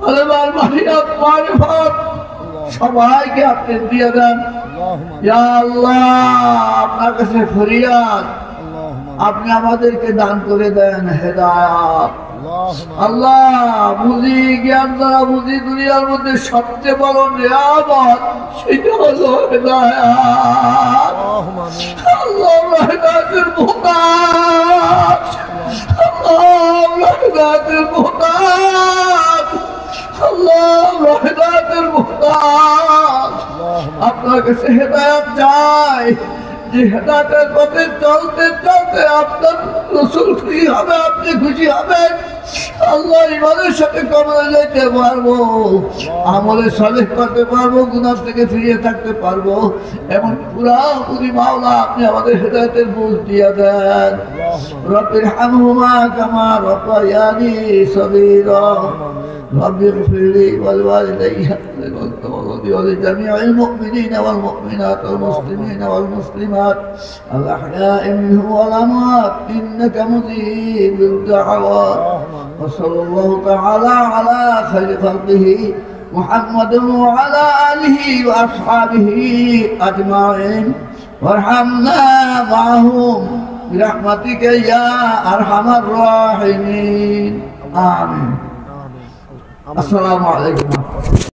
আলমার মারিয়াত মারিফাত সবাইকে আপনি দিয়ে দেন। ইয়া আল্লাহ, আপনার কাছে ফরিয়াদ, আপনি আমাদেরকে দান করে দেন হেদায়েত। আল্লাহ, বুঝি জ্ঞান দ্বারা বুঝি দুনিয়ার মধ্যে সবচেয়ে বড় নিয়ামত সেটা হলো হেদায়েত। আল্লাহ, আমরা হেদায়েতের মুহতাজ। আল্লাহ, আমরা হেদায়েতের মুহতাজ। আল্লাহ, আমরা হেদায়েতের মুহতাজ। আপনার কাছে হেদায়েত চাই, যে হেদায়েতের পথে চলতে চলতে আপনার রাসূল খুশি হবে, আপনি খুশি হবেন। আল্লাহ, ইমানের সাথে কবরে যেতে পারবো, আমলে সালেহ করতে পারবো, গুনাহ থেকে ফিরে থাকতে পারবো, এমন পুরাপুরি মাওলা আপনি আমাদের হেদায়েতের বুঝ দিয়ে দেন। রব্বির হামহুমা কামা রব্বায়ানি সগীরা। رب اغفر لي ولوالدي ولجميع المؤمنين والمؤمنات والمسلمين والمسلمات الأحياء منهم والأموات إنك مجيب الدعوات. وصلى الله تعالى على خير خلقه محمد وعلى آله وأصحابه أجمعين وارحمنا معهم برحمتك يا أرحم الراحمين. آمين. السلام عليكم.